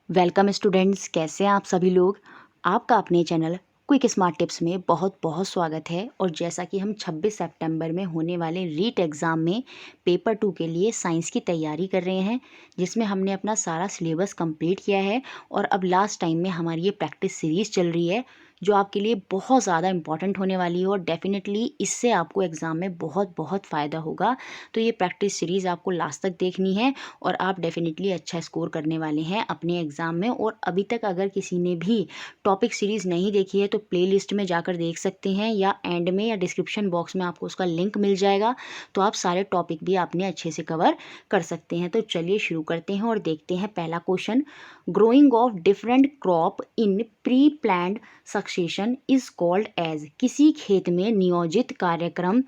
Welcome students, कैसे हैं आप सभी लोग। आपका अपने चैनल क्विक स्मार्ट टिप्स में बहुत बहुत स्वागत है। और जैसा कि हम 26 सितंबर में होने वाले रीट एग्ज़ाम में पेपर 2 के लिए साइंस की तैयारी कर रहे हैं, जिसमें हमने अपना सारा सिलेबस कंप्लीट किया है और अब लास्ट टाइम में हमारी ये प्रैक्टिस सीरीज़ चल रही है, जो आपके लिए बहुत ज़्यादा इंपॉर्टेंट होने वाली है और डेफिनेटली इससे आपको एग्ज़ाम में बहुत बहुत फ़ायदा होगा। तो ये प्रैक्टिस सीरीज़ आपको लास्ट तक देखनी है और आप डेफिनेटली अच्छा स्कोर करने वाले हैं अपने एग्ज़ाम में। और अभी तक अगर किसी ने भी टॉपिक सीरीज़ नहीं देखी है तो प्लेलिस्ट में जाकर देख सकते हैं, या एंड में या डिस्क्रिप्शन बॉक्स में आपको उसका लिंक मिल जाएगा, तो आप सारे टॉपिक भी आपने अच्छे से कवर कर सकते हैं। तो चलिए शुरू करते हैं और देखते हैं पहला question. Growing of different crop in pre planned succession is called as. किसी खेत में नियोजित कार्यक्रम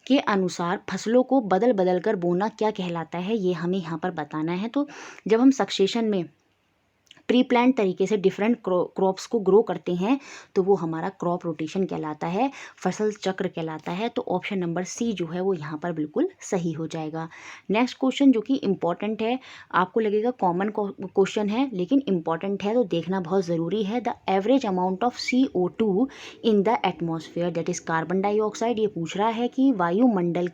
के अनुसार फसलों को बदल बदल कर बोना क्या कहलाता है, ये हमें यहाँ पर बताना है। तो जब हम सक्सेशन में प्री प्लान तरीके से डिफरेंट क्रॉप्स को ग्रो करते हैं तो वो हमारा क्रॉप रोटेशन कहलाता है, फसल चक्र कहलाता है। तो ऑप्शन नंबर सी जो है वो यहाँ पर बिल्कुल सही हो जाएगा। नेक्स्ट क्वेश्चन जो कि इम्पॉर्टेंट है, आपको लगेगा कॉमन क्वेश्चन है लेकिन इम्पॉर्टेंट है तो देखना बहुत ज़रूरी है। The average amount of CO2 in the atmosphere that is carbon dioxide. ये पूछ रहा है कि वायुमंडल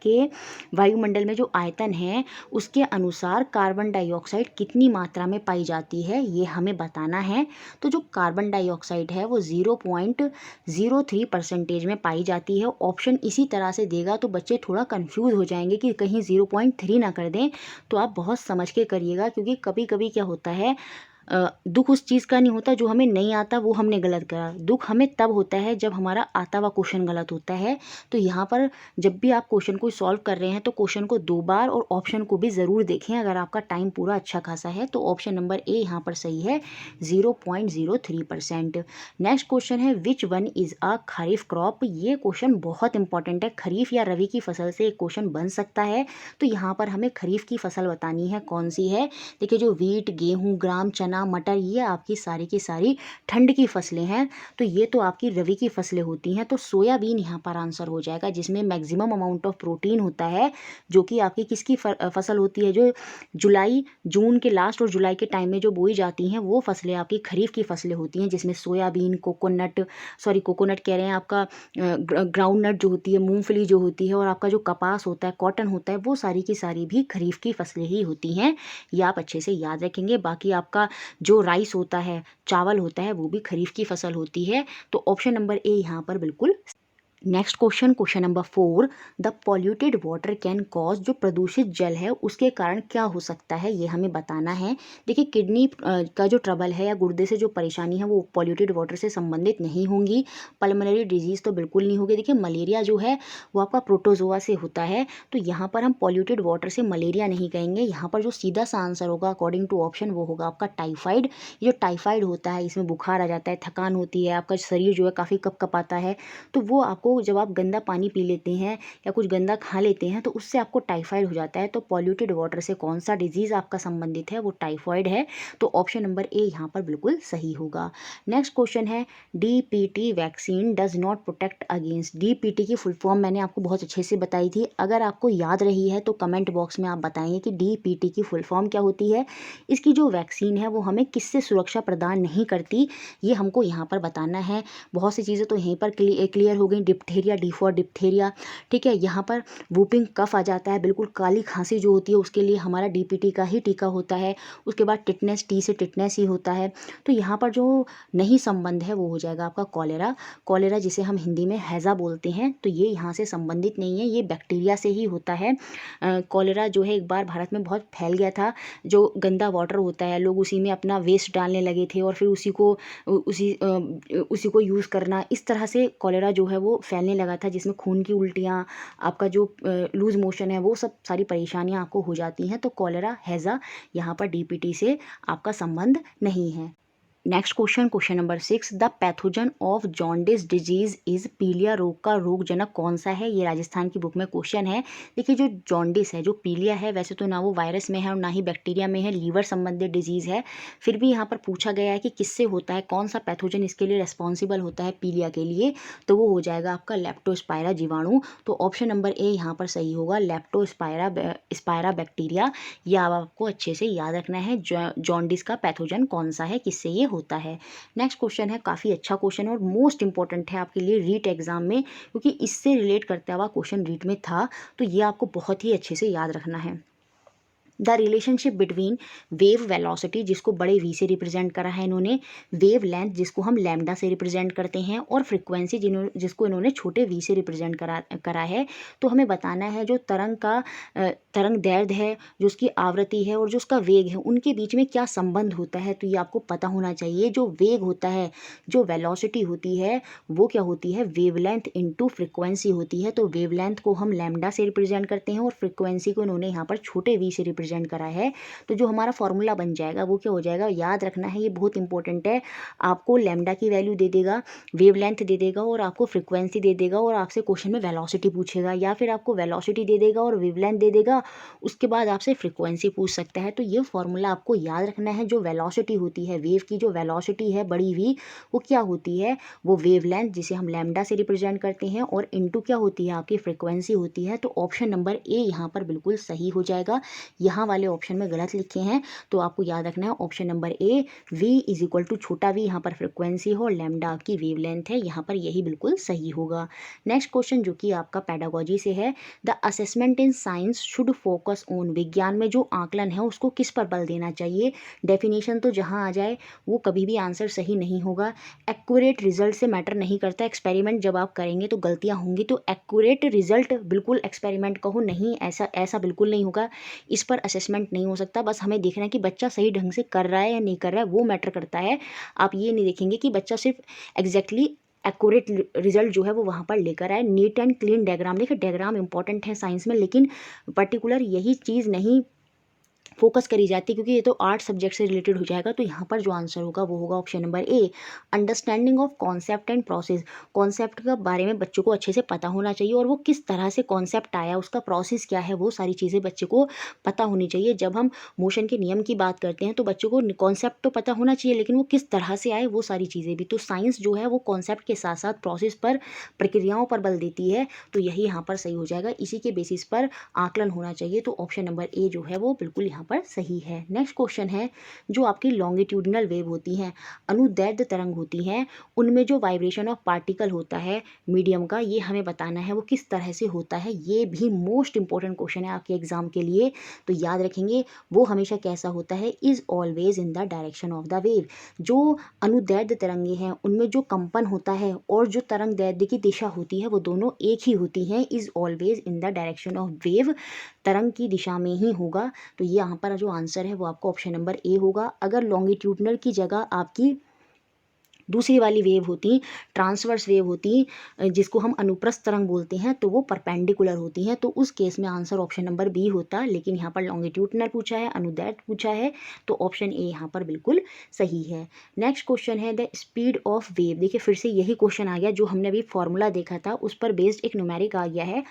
में जो आयतन है उसके अनुसार कार्बन डाइऑक्साइड कितनी मात्रा में पाई जाती है, ये हमें बताना है। तो जो कार्बन डाइऑक्साइड है वो 0.03% में पाई जाती है। ऑप्शन इसी तरह से देगा तो बच्चे थोड़ा कंफ्यूज हो जाएंगे कि कहीं 0.3 ना कर दें। तो आप बहुत समझ के करिएगा, क्योंकि कभी कभी क्या होता है, दुख उस चीज़ का नहीं होता जो हमें नहीं आता, वो हमने गलत करा। दुख हमें तब होता है जब हमारा आता हुआ क्वेश्चन गलत होता है। तो यहाँ पर जब भी आप क्वेश्चन को सॉल्व कर रहे हैं तो क्वेश्चन को 2 बार और ऑप्शन को भी ज़रूर देखें, अगर आपका टाइम पूरा अच्छा खासा है। तो ऑप्शन नंबर ए यहाँ पर सही है, 0.03%। नेक्स्ट क्वेश्चन है, which one is a kharif crop. ये क्वेश्चन बहुत इंपॉर्टेंट है, खरीफ या रवि की फसल से एक क्वेश्चन बन सकता है। तो यहाँ पर हमें खरीफ की फसल बतानी है, कौन सी है। देखिए, जो वीट, गेहूँ, ग्राम, चना, मटर, ये आपकी सारी की सारी ठंड की फसलें हैं। तो ये तो आपकी रवि की फसलें होती हैं। तो सोयाबीन यहाँ पर आंसर हो जाएगा, जिसमें मैक्सिमम अमाउंट ऑफ प्रोटीन होता है, जो कि आपकी किसकी फसल होती है, जो जून के लास्ट और जुलाई के टाइम में जो बोई जाती हैं वो फसलें आपकी खरीफ की फसलें होती हैं, जिसमें सोयाबीन, कोकोनट कह रहे हैं, आपका ग्राउंड नट जो होती है, मूंगफली जो होती है, और आपका जो कपास होता है, कॉटन होता है, वो सारी की सारी भी खरीफ की फसलें ही होती हैं। ये आप अच्छे से याद रखेंगे। बाकी आपका जो राइस होता है, चावल होता है, वो भी खरीफ की फसल होती है। तो ऑप्शन नंबर ए यहाँ पर बिल्कुल। Next question number 4। The polluted water can cause. जो प्रदूषित जल है उसके कारण क्या हो सकता है, ये हमें बताना है। देखिए, किडनी का जो ट्रबल है या गुर्दे से जो परेशानी है वो पॉल्यूटेड वाटर से संबंधित नहीं होंगी। पल्मोनरी डिजीज़ तो बिल्कुल नहीं होगी। देखिए, मलेरिया जो है वो आपका प्रोटोजोआ से होता है, तो यहाँ पर हम पॉल्यूटेड वाटर से मलेरिया नहीं कहेंगे। यहाँ पर जो सीधा सा आंसर होगा अकॉर्डिंग टू ऑप्शन, वो होगा आपका टाइफाइड। ये जो टाइफाइड होता है, इसमें बुखार आ जाता है, थकान होती है, आपका शरीर जो है काफ़ी कँपकपाता है। तो वो आपको, जब आप गंदा पानी पी लेते हैं या कुछ गंदा खा लेते हैं, तो उससे आपको टाइफाइड हो जाता है। तो पॉल्यूटेड वाटर से कौन सा डिजीज़ आपका संबंधित है, वो टाइफाइड है। तो ऑप्शन नंबर ए यहाँ पर बिल्कुल सही होगा। नेक्स्ट क्वेश्चन है, DPT vaccine does not protect against. DPT की फुल फॉर्म मैंने आपको बहुत अच्छे से बताई थी, अगर आपको याद रही है तो कमेंट बॉक्स में आप बताएंगे कि DPT की फुल फॉर्म क्या होती है। इसकी जो वैक्सीन है वो हमें किससे सुरक्षा प्रदान नहीं करती, ये हमको यहाँ पर बताना है। बहुत सी चीज़ें तो यहीं पर क्लियर हो गई। डिप्थेरिया, डी फॉर डिप्थेरिया, ठीक है। यहाँ पर वूपिंग कफ आ जाता है, बिल्कुल काली खांसी जो होती है उसके लिए हमारा DPT का ही टीका होता है। उसके बाद टिटनेस, टी से टिटनेस ही होता है। तो यहाँ पर जो नहीं संबंध है वो हो जाएगा आपका कॉलेरा, जिसे हम हिंदी में हैज़ा बोलते हैं। तो ये यहाँ से संबंधित नहीं है, ये बैक्टीरिया से ही होता है। कॉलेरा जो है एक बार भारत में बहुत फैल गया था। जो गंदा वाटर होता है, लोग उसी में अपना वेस्ट डालने लगे थे और फिर उसी को यूज़ करना, इस तरह से कॉलेरा जो है वो फैलने लगा था, जिसमें खून की उल्टियाँ, आपका जो लूज मोशन है, वो सब सारी परेशानियाँ आपको हो जाती हैं। तो कॉलेरा, हैज़ा, यहाँ पर DPT से आपका संबंध नहीं है। Next question, question number 6, the pathogen of jaundice disease is पीलिया रोग का रोगजनक कौन सा है? ये राजस्थान की बुक में क्वेश्चन है। देखिए जो जॉन्डिस है, जो पीलिया है, वैसे तो ना वो वायरस में है और ना ही बैक्टीरिया में है, लीवर संबंधित डिजीज है। फिर भी यहाँ पर पूछा गया है कि किससे होता है, कौन सा पैथोजन इसके लिए रेस्पॉन्सिबल होता है पीलिया के लिए, तो वो हो जाएगा आपका लेप्टोस्पायरा जीवाणु। तो ऑप्शन नंबर ए यहाँ पर सही होगा, लेप्टोस्पायरा बैक्टीरिया। यह आपको अच्छे से याद रखना है, जॉन्डिस का पैथोजन कौन सा है, किससे ये होता है। नेक्स्ट क्वेश्चन है, काफ़ी अच्छा क्वेश्चन है और मोस्ट इंपॉर्टेंट है आपके लिए रीट एग्जाम में, क्योंकि इससे रिलेट करता हुआ क्वेश्चन रीट में था, तो ये आपको बहुत ही अच्छे से याद रखना है। The relationship between wave velocity, जिसको बड़े वी से रिप्रेजेंट करा है इन्होंने, वेव लेंथ जिसको हम लैम्डा से रिप्रेजेंट करते हैं, और फ्रिक्वेंसी जिसको इन्होंने छोटे वी से रिप्रेजेंट करा है। तो हमें बताना है जो तरंग दैर्ध्य है, जो उसकी आवृत्ति है और जो उसका वेग है, उनके बीच में क्या संबंध होता है। तो ये आपको पता होना चाहिए। जो वेग होता है, जो वेलोसिटी होती है, वो क्या होती है, वेवलेंथ इनटू फ्रिक्वेंसी होती है। तो वेवलेंथ को हम लैम्डा से रिप्रेजेंट करते हैं और फ्रिक्वेंसी को इन्होंने यहाँ पर छोटे वी से रिप्रेजेंट करा है। तो जो हमारा फॉर्मूला बन जाएगा वो क्या हो जाएगा, याद रखना है, ये बहुत इंपॉर्टेंट है। आपको लैम्डा की वैल्यू दे देगा, वेवलेंथ दे देगा और आपको फ्रिक्वेंसी दे देगा, और आपसे क्वेश्चन में वेलोसिटी पूछेगा, या फिर आपको वेलोसिटी दे देगा और वेवलेंथ दे देगा, उसके बाद आपसे फ्रिक्वेंसी पूछ सकता है। तो ये फॉर्मूला आपको याद रखना है। जो वेलोसिटी होती है, वेव की जो वेलोसिटी है बड़ी वी, वो क्या होती है, वो वेवलेंथ जिसे हम लैम्डा से रिप्रेजेंट करते हैं, और इनटू क्या होती है, आपकी फ्रिक्वेंसी होती है। तो ऑप्शन नंबर ए यहाँ पर बिल्कुल सही हो जाएगा। यहाँ वाले ऑप्शन में गलत लिखे हैं, तो आपको याद रखना है option number A, V is equal to छोटा वी यहाँ पर फ्रिक्वेंसी हो और लैम्डा आपकी वेवलेंथ है, यहाँ पर यही बिल्कुल सही होगा। नेक्स्ट क्वेश्चन जो कि आपका पेडागोजी से है, the assessment in science should focus on, विज्ञान में जो आकलन है उसको किस पर बल देना चाहिए। डेफिनेशन तो जहाँ आ जाए वो कभी भी आंसर सही नहीं होगा। एक्यूरेट रिजल्ट से मैटर नहीं करता, एक्सपेरिमेंट जब आप करेंगे तो गलतियाँ होंगी, तो एक्यूरेट रिजल्ट बिल्कुल एक्सपेरिमेंट कहो नहीं, ऐसा बिल्कुल नहीं होगा। इस पर असेसमेंट नहीं हो सकता। बस हमें देखना है कि बच्चा सही ढंग से कर रहा है या नहीं कर रहा है, वो मैटर करता है। आप ये नहीं देखेंगे कि बच्चा सिर्फ एग्जैक्टली एक्यूरेट रिजल्ट जो है वो वहाँ पर लेकर आए। नीट एंड क्लीन डायग्राम, देखिए डायग्राम इंपॉर्टेंट है साइंस में, लेकिन पर्टिकुलर यही चीज़ नहीं फोकस करी जाती है, क्योंकि ये तो आर्ट सब्जेक्ट से रिलेटेड हो जाएगा। तो यहाँ पर जो आंसर होगा वो होगा option number A, understanding of concept and process. Concept के बारे में बच्चों को अच्छे से पता होना चाहिए, और वो किस तरह से कॉन्सेप्ट आया, उसका प्रोसेस क्या है, वो सारी चीज़ें बच्चे को पता होनी चाहिए। जब हम मोशन के नियम की बात करते हैं तो बच्चों को कॉन्सेप्ट तो पता होना चाहिए, लेकिन वो किस तरह से आए वो सारी चीज़ें भी। तो साइंस जो है वो कॉन्सेप्ट के साथ साथ प्रोसेस पर, प्रक्रियाओं पर बल देती है। तो यही यहाँ पर सही हो जाएगा, इसी के बेसिस पर आकलन होना चाहिए। तो ऑप्शन नंबर ए जो है वो बिल्कुल यहाँ पर सही है। नेक्स्ट क्वेश्चन है, जो आपकी लॉन्गिट्यूडिनल वेव होती हैं, अनुदैर्ध्य तरंग होती हैं, उनमें जो वाइब्रेशन ऑफ पार्टिकल होता है मीडियम का, ये हमें बताना है वो किस तरह से होता है। ये भी मोस्ट इंपॉर्टेंट क्वेश्चन है आपके एग्जाम के लिए, तो याद रखेंगे वो हमेशा कैसा होता है, is always in the direction of the wave. जो अनुदैर्ध्य तरंगे हैं उनमें जो कंपन होता है और जो तरंग दैर्ध्य की दिशा होती है वो दोनों एक ही होती हैं, is always in the direction of wave, तरंग की दिशा में ही होगा। तो ये यहाँ पर जो आंसर है वो आपको ऑप्शन नंबर ए होगा। अगर लॉन्गिट्यूडनल की जगह आपकी दूसरी वाली वेव होती, ट्रांसवर्स वेव होती, जिसको हम अनुप्रस्थ तरंग बोलते हैं, तो वो परपेंडिकुलर होती हैं, तो उस केस में आंसर ऑप्शन नंबर बी होता। लेकिन यहाँ पर लॉन्गिट्यूडनल पूछा है, अनुदैर्ध्य पूछा है, तो ऑप्शन ए यहाँ पर बिल्कुल सही है। नेक्स्ट क्वेश्चन है द स्पीड ऑफ वेव। देखिए फिर से यही क्वेश्चन आ गया, जो हमने अभी फॉर्मूला देखा था उस पर बेस्ड एक न्यूमेरिक आ गया है।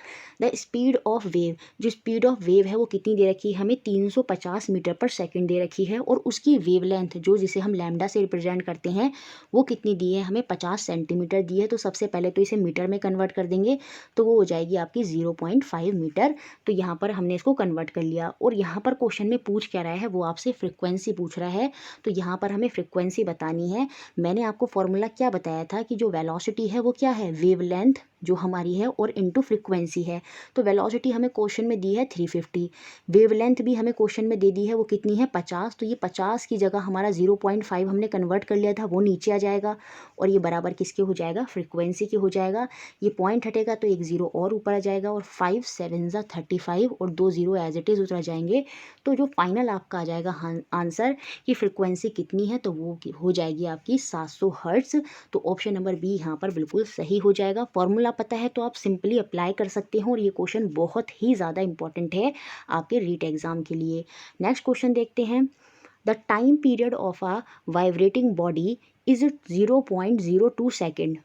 द स्पीड ऑफ वेव, जो स्पीड ऑफ वेव है वो कितनी दे रखी है हमें, 350 मीटर पर सेकेंड दे रखी है, और उसकी वेवलेंथ जो जिसे हम लैम्डा से रिप्रेजेंट करते हैं वो कितनी दी है हमें, 50 सेंटीमीटर दी है। तो सबसे पहले तो इसे मीटर में कन्वर्ट कर देंगे, तो वो हो जाएगी आपकी 0.5 मीटर। तो यहाँ पर हमने इसको कन्वर्ट कर लिया, और यहाँ पर क्वेश्चन में पूछ क्या रहा है, वो आपसे फ्रिक्वेंसी पूछ रहा है। तो यहाँ पर हमें फ्रिक्वेंसी बतानी है। मैंने आपको फॉर्मूला क्या बताया था कि जो वेलोसिटी है वो क्या है, वेवलेंथ जो हमारी है और इनटू फ्रिक्वेंसी है। तो वेलोसिटी हमें क्वेश्चन में दी है 350, वेवलेंथ भी हमें क्वेश्चन में दे दी है, वो कितनी है 50। तो ये 50 की जगह हमारा 0.5 हमने कन्वर्ट कर लिया था, वो नीचे आ जाएगा, और ये बराबर किसके हो जाएगा, फ्रिक्वेंसी के हो जाएगा। ये पॉइंट हटेगा तो एक जीरो और ऊपर आ जाएगा, और 5 7 ज़ा 35 और 2 जीरो एज इट इज़ उतर जाएंगे। तो जो फाइनल आपका आ जाएगा आंसर कि फ्रिक्वेंसी कितनी है, तो वो हो जाएगी आपकी 700 हर्ट्ज़। तो ऑप्शन नंबर बी यहाँ पर बिल्कुल सही हो जाएगा। फॉर्मूला पता है तो आप सिंपली अप्लाई कर सकते हो, और ये क्वेश्चन बहुत ही ज़्यादा इंपॉर्टेंट है आपके रीट एग्ज़ाम के लिए। नेक्स्ट क्वेश्चन देखते हैं, the time period of a vibrating body is 0.02 second.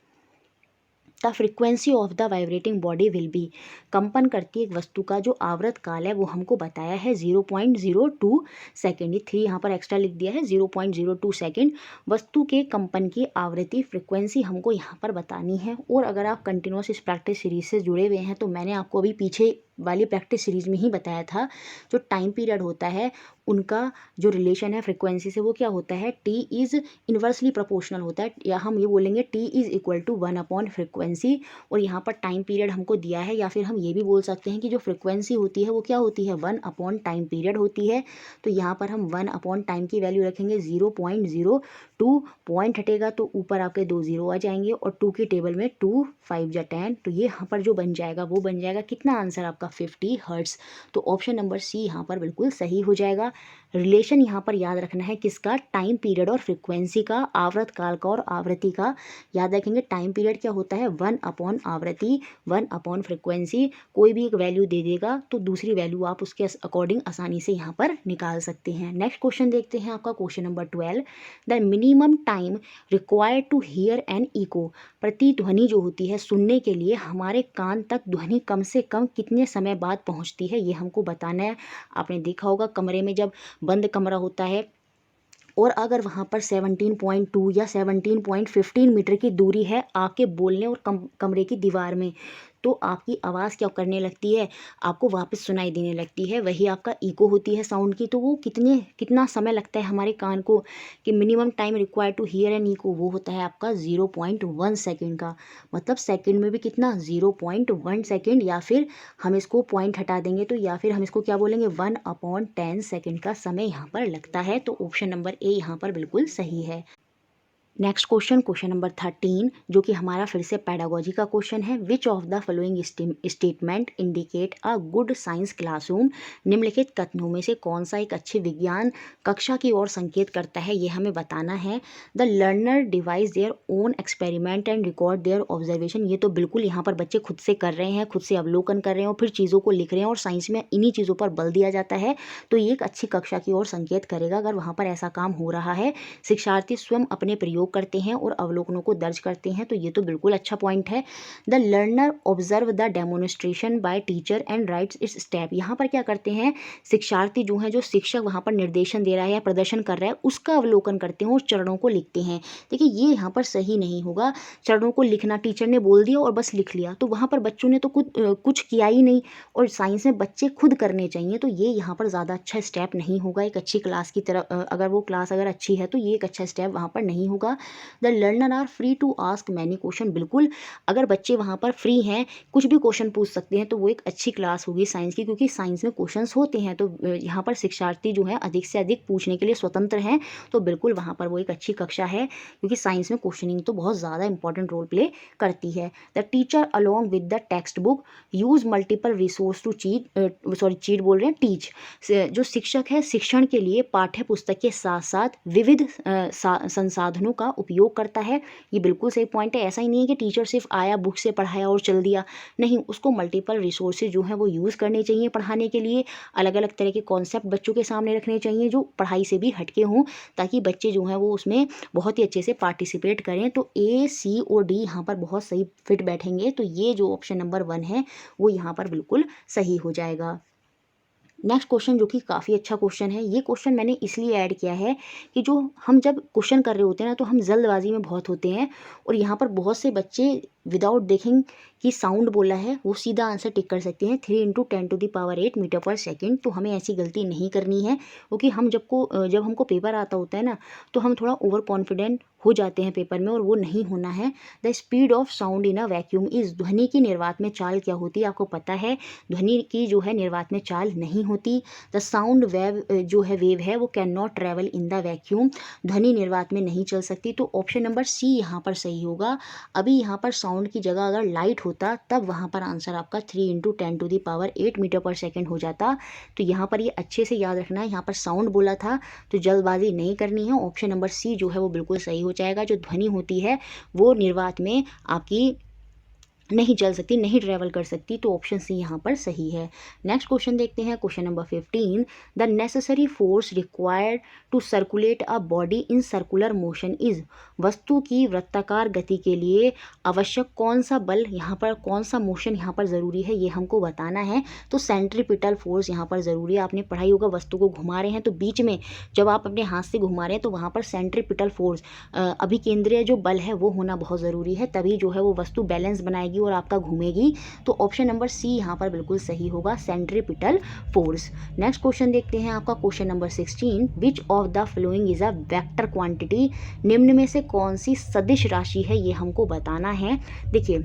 The frequency of the vibrating body will be, कंपन करती एक वस्तु का जो आवर्त काल है वो हमको बताया है 0.02 सेकेंड। ये 3 यहाँ पर एक्स्ट्रा लिख दिया है, 0.02 सेकेंड वस्तु के कंपन की आवृत्ति फ्रिक्वेंसी हमको यहाँ पर बतानी है। और अगर आप कंटिन्यूस इस प्रैक्टिस सीरीज से जुड़े हुए हैं तो मैंने आपको अभी पीछे वाली प्रैक्टिस सीरीज में ही बताया था, जो टाइम पीरियड होता है उनका जो रिलेशन है फ्रिक्वेंसी से वो क्या होता है, टी इज़ इन्वर्सली प्रोपोर्शनल होता है, या हम ये बोलेंगे T is equal to 1 upon frequency. और यहाँ पर टाइम पीरियड हमको दिया है, या फिर हम ये भी बोल सकते हैं कि जो फ्रिक्वेंसी होती है वो क्या होती है, 1 अपॉन टाइम पीरियड होती है। तो यहाँ पर हम 1 अपॉन टाइम की वैल्यू रखेंगे 0.02, पॉइंट हटेगा तो ऊपर आपके 2 0 आ जाएंगे, और 2 की टेबल में 2 5 या 10, तो ये यहाँ पर जो बन जाएगा वो बन जाएगा कितना, आंसर आपका 50 हर्ट्स। तो ऑप्शन नंबर सी यहाँ पर बिल्कुल सही हो जाएगा। रिलेशन यहाँ पर याद रखना है किसका, टाइम पीरियड और फ्रिक्वेंसी का, आवर्त काल का और आवृत्ति का। याद रखेंगे टाइम पीरियड क्या होता है, 1 अपॉन आवृत्ति, 1 अपॉन फ्रिक्वेंसी। कोई भी एक वैल्यू दे देगा तो दूसरी वैल्यू आप उसके अकॉर्डिंग आसानी से यहाँ पर निकाल सकते हैं। नेक्स्ट क्वेश्चन देखते हैं आपका question number 12। The minimum time required to hear an echo, प्रतिध्वनि जो होती है सुनने के लिए हमारे कान तक ध्वनि कम से कम कितने समय बाद पहुँचती है, ये हमको बताना है। आपने देखा होगा कमरे में जब बंद कमरा होता है और अगर वहाँ पर 17.2 या 17.15 मीटर की दूरी है आपके बोलने और कमरे की दीवार में, तो आपकी आवाज़ क्या करने लगती है, आपको वापस सुनाई देने लगती है, वही आपका इको होती है साउंड की। तो वो कितना समय लगता है हमारे कान को कि minimum time required to hear an echo, वो होता है आपका 0.1 सेकेंड का। मतलब सेकेंड में भी कितना, 0.1 सेकेंड, या फिर हम इसको पॉइंट हटा देंगे तो या फिर हम इसको क्या बोलेंगे, 1/10 सेकेंड का समय यहाँ पर लगता है। तो ऑप्शन नंबर ए यहाँ पर बिल्कुल सही है। नेक्स्ट क्वेश्चन, क्वेश्चन नंबर 13, जो कि हमारा फिर से पैडागोजी का क्वेश्चन है। Which of the following statement indicate a good science classroom, निम्नलिखित कथनों में से कौन सा एक अच्छी विज्ञान कक्षा की ओर संकेत करता है, ये हमें बताना है। The learner devise their own experiment and record their observation, ये तो बिल्कुल यहाँ पर बच्चे खुद से कर रहे हैं, खुद से अवलोकन कर रहे हैं और फिर चीज़ों को लिख रहे हैं, और साइंस में इन्हीं चीज़ों पर बल दिया जाता है। तो ये एक अच्छी कक्षा की ओर संकेत करेगा अगर वहाँ पर ऐसा काम हो रहा है। शिक्षार्थी स्वयं अपने प्रयोग करते हैं और अवलोकनों को दर्ज करते हैं, तो ये तो बिल्कुल अच्छा पॉइंट है। The learner observe the demonstration by teacher and writes its step, यहाँ पर क्या करते हैं शिक्षार्थी जो है, जो शिक्षक वहाँ पर निर्देशन दे रहा है या प्रदर्शन कर रहा है उसका अवलोकन करते हैं और चरणों को लिखते हैं। देखिए ये यहाँ पर सही नहीं होगा, चरणों को लिखना, टीचर ने बोल दिया और बस लिख लिया, तो वहाँ पर बच्चों ने तो कुछ किया ही नहीं। और साइंस में बच्चे खुद करने चाहिए, तो ये यहाँ पर ज़्यादा अच्छा स्टेप नहीं होगा एक अच्छी क्लास की तरफ। अगर वो क्लास अगर अच्छी है तो ये एक अच्छा स्टेप वहाँ पर नहीं होगा। The learner are free to ask many question, बिल्कुल अगर बच्चे वहाँ पर फ्री हैं कुछ भी क्वेश्चन पूछ सकते हैं तो वो एक अच्छी क्लास होगी साइंस की, क्योंकि साइंस में क्वेश्चंस होते हैं, तो यहाँ पर शिक्षार्थी जो है अधिक से अधिक पूछने के लिए स्वतंत्र हैं, तो बिल्कुल वहाँ पर वो एक अच्छी कक्षा है, क्योंकि साइंस में क्वेश्चनिंग तो बहुत ज़्यादा इंपॉर्टेंट रोल प्ले करती है। The teacher along with the text book use multiple resource to cheat बोल रहे हैं टीच, जो शिक्षक है शिक्षण के लिए पाठ्य पुस्तक के साथ साथ विविध संसाधनों का उपयोग करता है। ये बिल्कुल सही पॉइंट है। ऐसा ही नहीं है कि टीचर सिर्फ आया बुक से पढ़ाया और चल दिया, नहीं, उसको मल्टीपल रिसोर्सेज जो हैं वो यूज़ करने चाहिए पढ़ाने के लिए। अलग अलग तरह के कॉन्सेप्ट बच्चों के सामने रखने चाहिए जो पढ़ाई से भी हटके हों, ताकि बच्चे जो हैं वो उसमें बहुत ही अच्छे से पार्टिसिपेट करें। तो ए, सी और डी यहाँ पर बहुत सही फिट बैठेंगे, तो ये जो ऑप्शन नंबर 1 है वो यहाँ पर बिल्कुल सही हो जाएगा। नेक्स्ट क्वेश्चन, जो कि काफ़ी अच्छा क्वेश्चन है, ये क्वेश्चन मैंने इसलिए ऐड किया है कि जो हम जब क्वेश्चन कर रहे होते हैं ना तो हम जल्दबाजी में बहुत होते हैं, और यहाँ पर बहुत से बच्चे विदाउट देखेंग कि साउंड बोला है वो सीधा आंसर टिक कर सकते हैं 3 × 10⁸ मीटर पर सेकेंड। तो हमें ऐसी गलती नहीं करनी है, क्योंकि हम जब हमको पेपर आता होता है ना तो हम थोड़ा ओवर कॉन्फिडेंट हो जाते हैं पेपर में, और वो नहीं होना है। The speed of sound in a vacuum is, ध्वनि की निर्वात में चाल क्या होती है, आपको पता है ध्वनि की जो है निर्वात में चाल नहीं होती। द साउंड वेव जो है वेव है वो can not travel in the vacuum, ध्वनि निर्वात में नहीं चल सकती। तो ऑप्शन नंबर सी यहाँ पर सही होगा। अभी यहाँ पर साउंड की जगह अगर लाइट होता तब वहाँ पर आंसर आपका 3 × 10⁸ मीटर पर सेकेंड हो जाता। तो यहाँ पर ये अच्छे से याद रखना है, यहाँ पर साउंड बोला था तो जल्दबाजी नहीं करनी है। ऑप्शन नंबर सी जो है वो बिल्कुल सही हो जाएगा। जो ध्वनि होती है वो निर्वात में आपकी नहीं चल सकती, नहीं ट्रैवल कर सकती, तो ऑप्शन सी यहाँ पर सही है। नेक्स्ट क्वेश्चन देखते हैं, question number 15, the necessary force required to circulate a body in circular motion is, वस्तु की वृत्ताकार गति के लिए आवश्यक कौन सा बल यहाँ पर, कौन सा मोशन यहाँ पर ज़रूरी है, ये हमको बताना है। तो सेंट्रीपिटल फोर्स यहाँ पर ज़रूरी है। आपने पढ़ाई होगा, वस्तु को घुमा रहे हैं तो बीच में जब आप अपने हाथ से घुमा रहे हैं तो वहाँ पर सेंट्रीपिटल फोर्स, अभिकेंद्रीय जो बल है वो होना बहुत ज़रूरी है, तभी जो है वो वस्तु बैलेंस बनाएगी और आपका घूमेगी। तो ऑप्शन नंबर सी यहाँ पर बिल्कुल सही होगा, सेंट्रीपिटल फोर्स। नेक्स्ट क्वेश्चन देखते हैं आपका, question number 16, which of the following is a vector quantity, निम्न में से कौन सी सदिश राशि है, ये हमको बताना है। देखिए,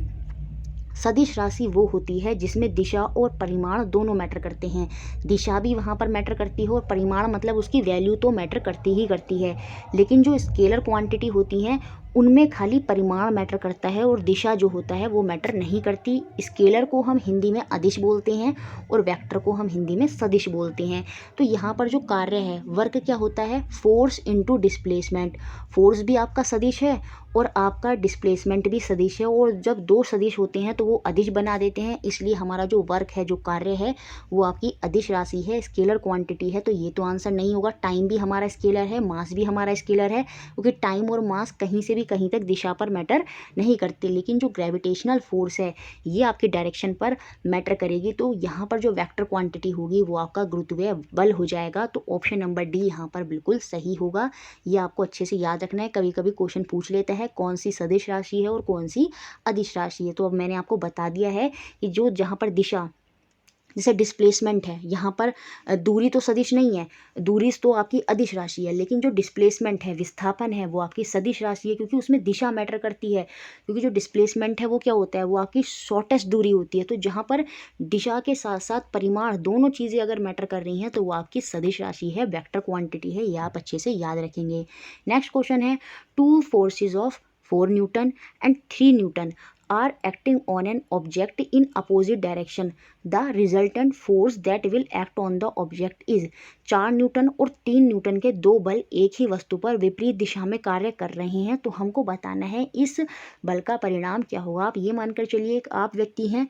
सदिश राशि वो होती है जिसमें दिशा और परिमाण दोनों मैटर करते हैं। दिशा भी वहाँ पर मैटर करती है और परिमाण मतलब उसकी वैल्यू तो मैटर करती ही करती है, लेकिन जो स्केलर क्वांटिटी होती हैं उनमें खाली परिमाण मैटर करता है और दिशा जो होता है वो मैटर नहीं करती। स्केलर को हम हिंदी में अदिश बोलते हैं और वेक्टर को हम हिंदी में सदिश बोलते हैं। तो यहाँ पर जो कार्य है, वर्क क्या होता है, फोर्स इनटू डिस्प्लेसमेंट। फोर्स भी आपका सदिश है और आपका डिस्प्लेसमेंट भी सदिश है, और जब दो सदिश होते हैं तो वो अदिश बना देते हैं, इसलिए हमारा जो वर्क है, जो कार्य है, वो आपकी अदिश राशि है, स्केलर क्वांटिटी है। तो ये तो आंसर नहीं होगा। टाइम भी हमारा स्केलर है, मास भी हमारा स्केलर है, क्योंकि टाइम और मास कहीं से भी कहीं तक दिशा पर मैटर नहीं करते, लेकिन जो ग्रेविटेशनल फोर्स है ये आपके डायरेक्शन पर मैटर करेगी। तो यहाँ पर जो वेक्टर क्वांटिटी होगी वो आपका गुरुत्वीय बल हो जाएगा। तो ऑप्शन नंबर डी यहाँ पर बिल्कुल सही होगा। ये आपको अच्छे से याद रखना है, कभी कभी क्वेश्चन पूछ लेता है कौन सी सदिश राशि है और कौन सी अदिश राशि है। तो अब मैंने आपको बता दिया है कि जो जहाँ पर दिशा, जैसे डिस्प्लेसमेंट है, यहाँ पर दूरी तो सदिश नहीं है, दूरी तो आपकी अदिश राशि है, लेकिन जो डिस्प्लेसमेंट है, विस्थापन है, वो आपकी सदिश राशि है, क्योंकि उसमें दिशा मैटर करती है। क्योंकि जो डिस्प्लेसमेंट है वो क्या होता है, वो आपकी शॉर्टेस्ट दूरी होती है। तो जहाँ पर दिशा के साथ साथ परिमाण दोनों चीज़ें अगर मैटर कर रही हैं तो वो आपकी सदिश राशि है, वेक्टर क्वांटिटी है, ये आप अच्छे से याद रखेंगे। नेक्स्ट क्वेश्चन है, two forces of 4 Newton and 3 Newton are acting on an object in opposite direction, the resultant force that will act on the object is, 4 Newton और 3 न्यूटन के दो बल एक ही वस्तु पर विपरीत दिशा में कार्य कर रहे हैं। तो हमको बताना है इस बल का परिणाम क्या होगा। आप ये मानकर चलिए एक आप व्यक्ति हैं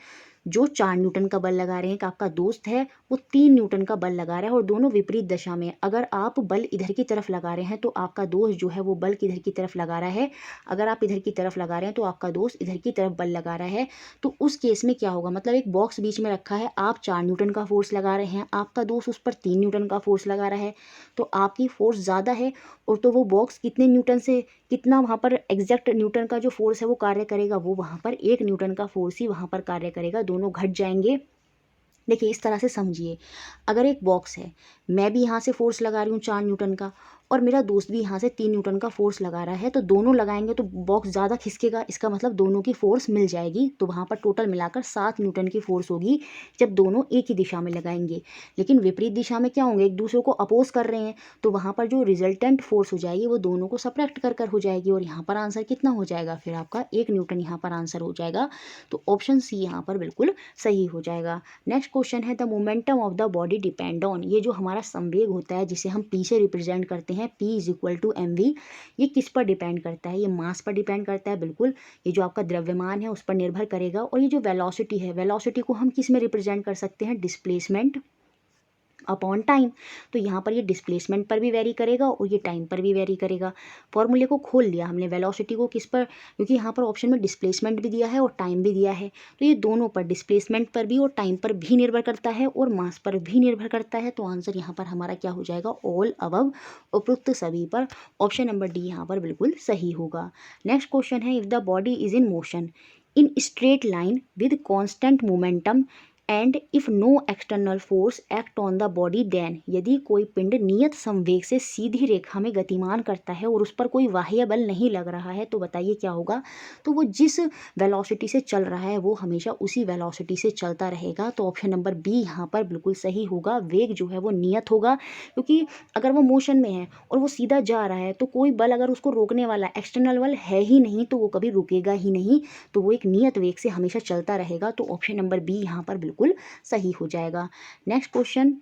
जो 4 न्यूटन का बल लगा रहे हैं, कि आपका दोस्त है वो 3 न्यूटन का बल लगा रहा है और दोनों विपरीत दिशा में। अगर आप बल इधर की तरफ लगा रहे हैं तो आपका दोस्त जो है वो बल किधर की तरफ लगा रहा है, अगर आप इधर की तरफ लगा रहे हैं तो आपका दोस्त इधर की तरफ बल लगा रहा है। तो उस केस में क्या होगा, मतलब एक बॉक्स बीच में रखा है, आप 4 न्यूटन का फोर्स लगा रहे हैं, आपका दोस्त उस पर 3 न्यूटन का फोर्स लगा रहा है, तो आपकी फोर्स ज़्यादा है, और तो वो बॉक्स कितने न्यूटन से कितना वहाँ पर एग्जैक्ट न्यूटन का जो फोर्स है वो कार्य करेगा, वो वहाँ पर 1 न्यूटन का फोर्स ही वहाँ पर कार्य करेगा, दोनों घट जाएंगे। देखिए इस तरह से समझिए, अगर एक बॉक्स है, मैं भी यहाँ से फोर्स लगा रही हूँ 4 न्यूटन का और मेरा दोस्त भी यहाँ से 3 न्यूटन का फोर्स लगा रहा है, तो दोनों लगाएंगे तो बॉक्स ज़्यादा खिसकेगा, इसका मतलब दोनों की फोर्स मिल जाएगी, तो वहाँ पर टोटल मिलाकर 7 न्यूटन की फोर्स होगी जब दोनों एक ही दिशा में लगाएंगे। लेकिन विपरीत दिशा में क्या होंगे, एक दूसरे को अपोज कर रहे हैं, तो वहाँ पर जो रिजल्टेंट फोर्स हो जाएगी वो दोनों को सब्ट्रैक्ट कर हो जाएगी, और यहाँ पर आंसर कितना हो जाएगा, फिर आपका 1 न्यूटन यहाँ पर आंसर हो जाएगा। तो ऑप्शन सी यहाँ पर बिल्कुल सही हो जाएगा। नेक्स्ट क्वेश्चन है, the momentum of the body depend on, ये जो हमारा संवेग होता है जिसे हम पी से रिप्रेजेंट करते हैं, P is equal to mv, ये किस पर डिपेंड करता है, ये मास पर डिपेंड करता है, बिल्कुल ये जो आपका द्रव्यमान है उस पर निर्भर करेगा। और ये जो वेलोसिटी है, वेलोसिटी को हम किस में रिप्रेजेंट कर सकते हैं, डिस्प्लेसमेंट अपॉन टाइम। तो यहाँ पर ये डिस्प्लेसमेंट पर भी वेरी करेगा और ये टाइम पर भी वेरी करेगा। फॉर्मूले को खोल लिया हमने, वेलोसिटी को किस पर, क्योंकि यहाँ पर ऑप्शन में डिस्प्लेसमेंट भी दिया है और टाइम भी दिया है, तो ये दोनों पर, डिस्प्लेसमेंट पर भी और टाइम पर भी निर्भर करता है और मास पर भी निर्भर करता है। तो आंसर यहाँ पर हमारा क्या हो जाएगा, ऑल अबव, उपरोक्त सभी पर। ऑप्शन नंबर डी यहाँ पर बिल्कुल सही होगा। नेक्स्ट क्वेश्चन है, if the body is in motion in straight line with constant momentum and if no external force act on the body then, यदि कोई पिंड नियत संवेग से सीधी रेखा में गतिमान करता है और उस पर कोई बाह्य बल नहीं लग रहा है, तो बताइए क्या होगा। तो वो जिस वेलोसिटी से चल रहा है वो हमेशा उसी वेलोसिटी से चलता रहेगा। तो ऑप्शन नंबर बी यहाँ पर बिल्कुल सही होगा। वेग जो है वो नियत होगा, क्योंकि अगर वो मोशन में है और वो सीधा जा रहा है तो कोई बल अगर उसको रोकने वाला एक्सटर्नल बल है ही नहीं तो वो कभी रुकेगा ही नहीं, तो वो एक नियत वेग से हमेशा चलता रहेगा। तो ऑप्शन नंबर बी यहाँ पर बिल्कुल सही हो जाएगा। नेक्स्ट क्वेश्चन,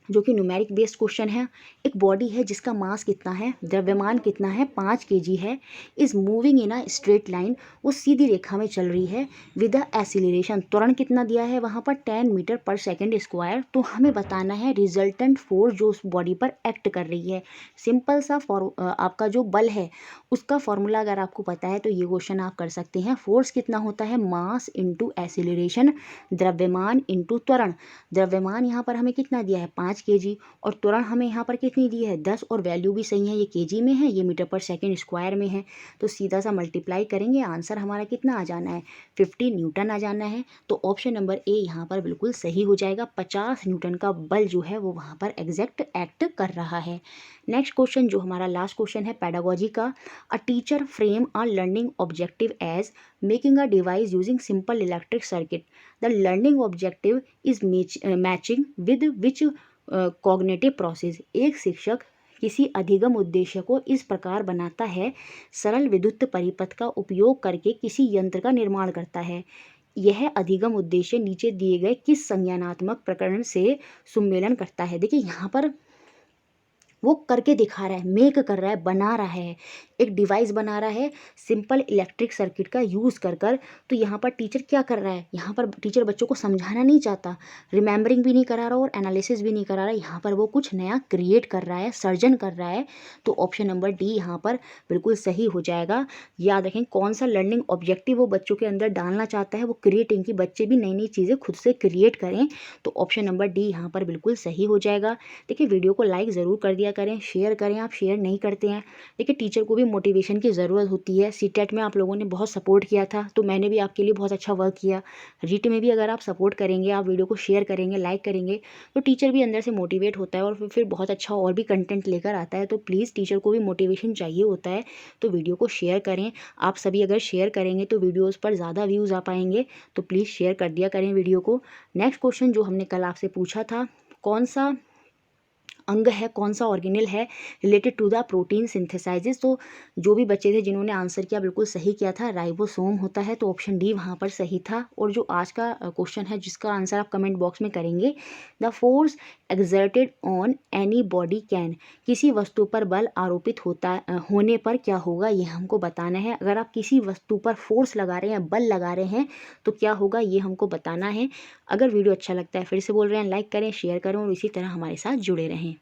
जो कि न्यूमेरिक बेस्ड क्वेश्चन है। एक बॉडी है जिसका मास कितना है, द्रव्यमान कितना है, 5 kg है, is moving in a straight line, वो सीधी रेखा में चल रही है, विद अ एक्सीलरेशन, त्वरण कितना दिया है वहाँ पर 10 मीटर पर सेकेंड स्क्वायर। तो हमें बताना है रिजल्टेंट फोर्स जो उस बॉडी पर एक्ट कर रही है। सिंपल सा आपका जो बल है उसका फॉर्मूला अगर आपको पता है तो ये क्वेश्चन आप कर सकते हैं। फोर्स कितना होता है, मास इंटू एक्सीलरेशन, द्रव्यमान इंटू त्वरण। द्रव्यमान यहाँ पर हमें कितना दिया है 5 kg, और त्वरण हमें यहाँ पर कितनी दी है 10, और वैल्यू भी सही है, ये kg में है, ये मीटर पर सेकेंड स्क्वायर में है। तो सीधा सा मल्टीप्लाई करेंगे, आंसर हमारा कितना आ जाना है 50 न्यूटन आ जाना है। तो ऑप्शन नंबर ए यहाँ पर बिल्कुल सही हो जाएगा। 50 न्यूटन का बल जो है वो वहाँ पर एग्जैक्ट एक्ट कर रहा है। नेक्स्ट क्वेश्चन जो हमारा लास्ट क्वेश्चन है पेडागोजी का। A teacher frame a learning objective as making a device using simple electric circuit. The learning objective is matching with which cognitive process. एक शिक्षक किसी अधिगम उद्देश्य को इस प्रकार बनाता है, सरल विद्युत परिपथ का उपयोग करके किसी यंत्र का निर्माण करता है। यह अधिगम उद्देश्य नीचे दिए गए किस संज्ञानात्मक प्रकरण से सुमेलन करता है। देखिए यहाँ पर वो करके दिखा रहा है, मेक कर रहा है, बना रहा है, एक डिवाइस बना रहा है सिंपल इलेक्ट्रिक सर्किट का यूज़ कर कर। तो यहाँ पर टीचर क्या कर रहा है, यहाँ पर टीचर बच्चों को समझाना नहीं चाहता, रिमेंबरिंग भी नहीं करा रहा और एनालिसिस भी नहीं करा रहा, यहाँ पर वो कुछ नया क्रिएट कर रहा है, सर्जन कर रहा है। तो ऑप्शन नंबर डी यहाँ पर बिल्कुल सही हो जाएगा। याद रखें कौन सा लर्निंग ऑब्जेक्टिव वो बच्चों के अंदर डालना चाहता है, वो क्रिएटिंग की बच्चे भी नई नई चीज़ें खुद से क्रिएट करें। तो ऑप्शन नंबर डी यहाँ पर बिल्कुल सही हो जाएगा। देखिए वीडियो को लाइक ज़रूर कर दिया करें, शेयर करें, आप शेयर नहीं करते हैं। देखिए टीचर को भी मोटिवेशन की ज़रूरत होती है। सीटेट में आप लोगों ने बहुत सपोर्ट किया था तो मैंने भी आपके लिए बहुत अच्छा वर्क किया। रीट में भी अगर आप सपोर्ट करेंगे, आप वीडियो को शेयर करेंगे, लाइक करेंगे, तो टीचर भी अंदर से मोटिवेट होता है और फिर बहुत अच्छा और भी कंटेंट लेकर आता है। तो प्लीज़ टीचर को भी मोटिवेशन चाहिए होता है, तो वीडियो को शेयर करें। आप सभी अगर शेयर करेंगे तो वीडियोज़ पर ज़्यादा व्यूज़ आ पाएंगे, तो प्लीज़ शेयर कर दिया करें वीडियो को। नेक्स्ट क्वेश्चन जो हमने कल आपसे पूछा था, कौन सा अंग है, कौन सा ऑर्गेनल है रिलेटेड टू द प्रोटीन सिंथेसाइजिस। तो जो भी बच्चे थे जिन्होंने आंसर किया बिल्कुल सही किया था, राइबोसोम होता है। तो ऑप्शन डी वहाँ पर सही था। और जो आज का क्वेश्चन है जिसका आंसर आप कमेंट बॉक्स में करेंगे, the force exerted on any body can, किसी वस्तु पर बल आरोपित होने पर क्या होगा, ये हमको बताना है। अगर आप किसी वस्तु पर फोर्स लगा रहे हैं, बल लगा रहे हैं, तो क्या होगा ये हमको बताना है। अगर वीडियो अच्छा लगता है फिर से बोल रहे हैं लाइक करें, शेयर करें और इसी तरह हमारे साथ जुड़े रहें।